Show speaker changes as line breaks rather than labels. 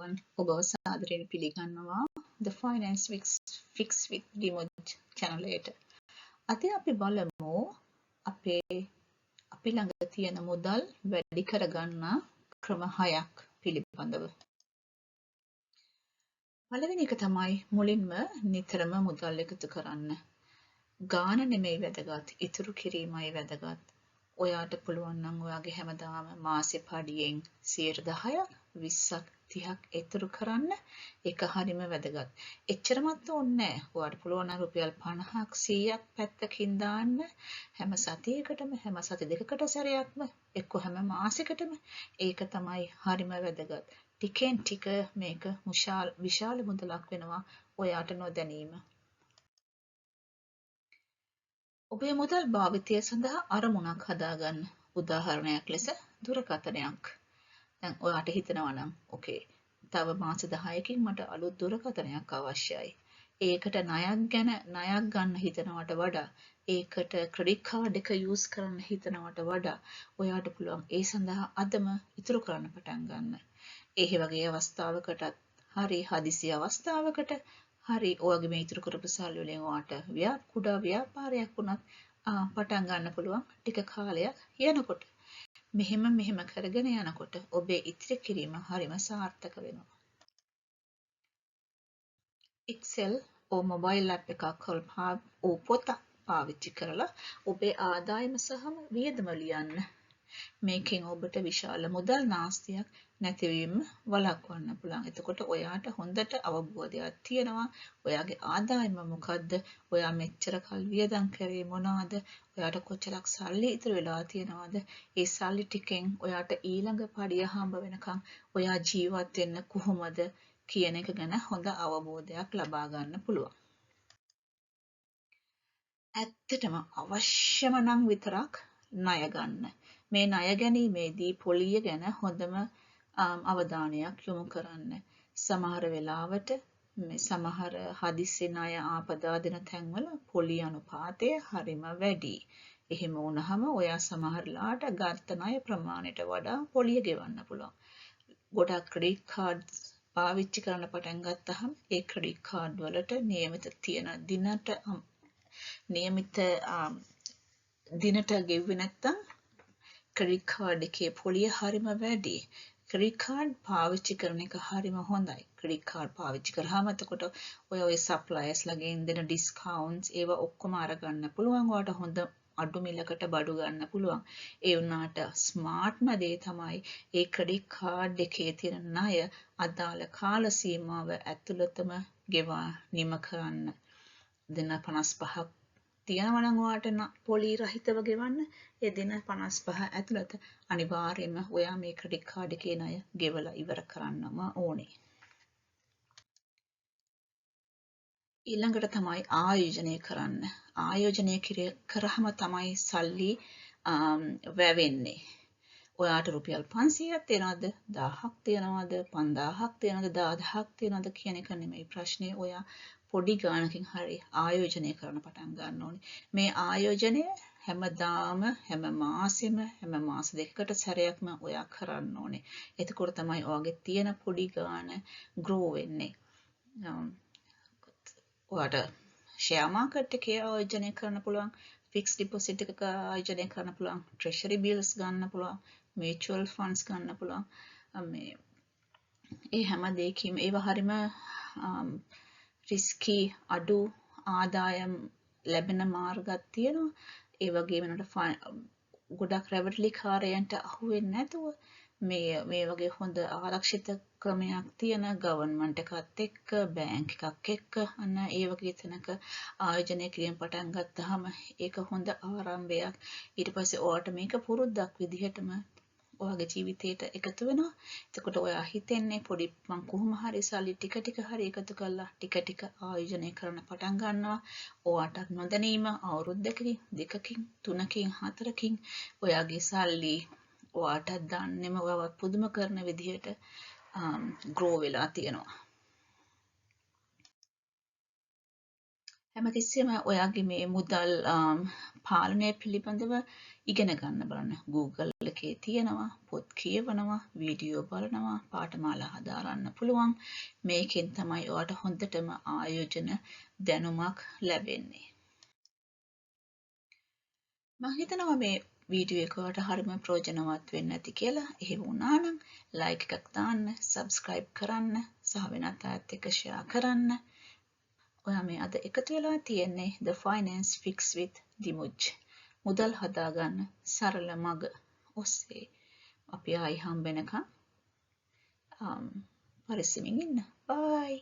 everyone. ඔබ සාදරයෙන් පිළිගන්නවා The Finance Fix with Dimoj channel එකට. අද අපි බලමු අපි ළඟ තියෙන මුදල් වැඩි කරගන්න ක්‍රම 6ක් පිළිබඳව. පළවෙනි එක තමයි මුලින්ම නිතරම මුදල් එකතු කරන්න. ගාන නෙමෙයි වැදගත්, ඉතුරු කිරීමයි වැදගත්. ඔයාට පුළුවන් නම් ඔයාගේ හැමදාම මාසෙ පඩියෙන් 10%ක් 20ක් 30ක් ඉතුරු කරන්න. ඒක හරිම වැදගත්. එච්චරමත් ඕනේ නැහැ. ඔයාට පුළුවන් නම් රුපියල් 50ක් 100ක් පැත්තකින් දාන්න හැම සතියකටම හැම සති දෙකකට සැරයක්ම එක්ක හැම මාසෙකටම. ඒක තමයි හරිම වැදගත්. ටිකෙන් ටික මේක විශාල මුදලක් වෙනවා ඔයාට නොදැනීම. ඔබේ මුදල් භාවිතය සඳහා අරමුණක් හදාගන්න. උදාහරණයක් ලෙස දුරකථනයක්. දැන් ඔයාට හිතනවා නම් ඕකේ තව මාස 10කින් මට අලුත් දුරකථනයක් අවශ්‍යයි. ඒකට ණයක් ගන්න හිතනවට වඩා ඒකට ක්‍රෙඩිට් කාඩ් එක යූස් කරන්න හිතනවට වඩා ඔයාට පුළුවන් ඒ සඳහා අදම ඉතුරු කරන්න පටන් ගන්න. ඒ වගේ අවස්ථාවකටත් හරි හදිසි අවස්ථාවකට හරි ඔයගේ මේ ඉතුරු කරපු සල්ලි වලින් ඔයාට කුඩා ව්‍යාපාරයක් වුණත් පටන් ගන්න පුළුවන් ටික කාලයක් යනකොට. මෙහෙම කරගෙන යනකොට ඔබේ ඉතිරි කිරීම හරිම සාර්ථක වෙනවා. Excel මොබයිල් ඇප් එකක් පොතක් පාවිච්චි කරලා ඔබේ ආදායම සහ වියදම ලියන්න. මේකෙන් ඔබට විශාල මුදල් නාස්තියක් නැතිවීම වළක්වන්න පුළුවන්. එතකොට ඔයාට හොඳට අවබෝධයක් තියෙනවා ඔයාගේ ආදායම මොකද්ද, ඔයා මෙච්චර කල් වියදම් කරේ මොනවද, ඔයාට කොච්චරක් සල්ලි ඉතුරු වෙලා තියෙනවද, ඒ සල්ලි ටිකෙන් ඔයාට ඊළඟ පඩිය හම්බ වෙනකන් ඔයා ජීවත් වෙන්න කොහොමද කියන එක ගැන හොඳ අවබෝධයක් ලබා ගන්න පුළුවන්. ඇත්තටම අවශ්‍යම නම් විතරක් ණය ගන්න. මේ ණය ගැනීමේදී පොලිය ගැන හොඳම අවධානයක් යොමු කරන්න. සමහර වෙලාවට සමහර හදිස්සි ණය ආපදා දෙන තැන්වල පොලි අනුපාතය හරිම වැඩි. එහෙම වුණාම ඔයා සමහරලාට ගත්ත ණය ප්‍රමාණයට වඩා පොලිය ගෙවන්න පුළුවන්. ගොඩක් ක්‍රෙඩිට් කාඩ්ස් පාවිච්චි කරන්න පටන් ගත්තහම ඒ ක්‍රෙඩිට් කාඩ් වලට නියමිත දිනට ගෙව්වේ නැත්තම් ක්‍රෙඩිට් කාඩ් එකේ පොලිය හරිම වැඩි. ක්‍රෙඩිට් කාඩ් පාවිච්චි කරන එක හරිම හොඳයි. ක්‍රෙඩිට් කාඩ් පාවිච්චි කරාම එතකොට ඔය සප්ලයර්ස් ලාගෙන් දෙන ඩිස්කවුන්ට්ස් ඒවා ඔක්කොම අරගන්න පුළුවන්. ඔයාට හොඳ අඩු මිලකට බඩු ගන්න පුළුවන්. ඒ වුණාට ස්මාර්ට්ම දේ තමයි ඒ ක්‍රෙඩිට් කාඩ් එකේ තියෙන ණය අදාළ කාල සීමාව ඇතුළතම ගෙවා නිම කරන්න. දින 55ක් තියනවා නම් ඔයාට පොලි රහිතව ගෙවන්න. ඒ දින 55 ඇතුළත අනිවාර්යයෙන්ම ඔයා මේ ක්‍රෙඩිට් කාඩ් එකේ ණය ගෙවලා ඉවර කරන්නම ඕනේ. ඊළඟට තමයි ආයෝජනය කරන්න. ආයෝජනය කරාම තමයි සල්ලි වැවෙන්නේ. ඔයාට රුපියල් 500ක් තියනවද 1000ක් තියනවද 5000ක් තියනවද 10000ක් තියනවද කියන එක නෙමෙයි ප්‍රශ්නේ. ඔයා පොඩි ගාණකින් හරි ආයෝජනය කරන්න පටන් ගන්න ඕනේ. මේ ආයෝජනය හැමදාම හැම මාසෙම හැම මාස දෙකකට සැරයක්ම ඔයා කරන්න ඕනේ. එතකොට තමයි ඔයාගේ තියෙන පොඩි ගාණ grow වෙන්නේ. ඔයාට ෂෙයා මාකට් එකේ ආයෝජනය කරන්න පුළුවන්, ෆික්ස් ඩිපොසිට් එකක ආයෝජනය කරන්න පුළුවන්, ට්‍රෙෂරි බිල්ස් ගන්න පුළුවන්, මියුචුවල් ෆන්ඩ්ස් ගන්න පුළුවන්. ඒ හැම දෙයකින්ම ඒවා හරිම රිස්කි අඩු ආදායම් ලැබෙන මාර්ගයක් තියෙනවා. ඒ වගේම ගොඩක් රැවටිලිකාරයන්ට අහු වෙන්නේ නැතුව මේ වගේ හොඳ ආරක්ෂිත ක්‍රමයක් තියෙන ගවර්න්මන්ට් එකත් එක්ක බැංක් එකක් එක්ක අන්න ඒ වගේ තැනක ආයෝජනය කිරීම පටන් ගත්තාම ඒක හොඳ ආරම්භයක්. ඊට පස්සේ ඔයාට මේක පුරුද්දක් විදිහටම ඔයාගේ ජීවිතේට එකතු වෙනවා. එතකොට ඔයා හිතන්නේ පොඩි මං කොහොම හරි සල්ලි ටික හරි එකතු කරලා ටික ආයෝජනය කරන්න පටන් ගන්නවා. ඔයාට නොදැනීම අවුරුද්දකින් 2කින් 3කින් 4කින් ඔයාගේ සල්ලි ඔයාට දන්නේම ඔයාව පුදුම කරන විදිහට grow වෙලා තියෙනවා. හැමතිස්සෙම ඔයාගේ මේ මුදල් පාලනය පිළිබඳව ඉගෙන ගන්න බලන්න. Google එකේ තියෙනවා, පොත් කියවනවා, වීඩියෝ බලනවා, පාඨමාලා හදාරන්න පුළුවන්. මේකෙන් තමයි ඔයාට හොඳටම ආයෝජන දැනුමක් ලැබෙන්නේ. මම හිතනවා මේ වීඩියෝ එක ඔයාලට හරිම ප්‍රයෝජනවත් වෙන්න ඇති කියලා. එහෙම වුණා නම් ලයික් එකක් දාන්න, සබ්ස්ක්‍රයිබ් කරන්න, සහ වෙනත් අයත් එක්ක ෂෙයා කරන්න. ඔයා මේ අද එකතු වෙලා තියෙන්නේ The Finance Fix with Dimuj. මුදල් හදාගන්න සරල මඟ ඔස්සේ. අපි ආයි හම්බෙනකම් පරිස්සමින් ඉන්න. බයි.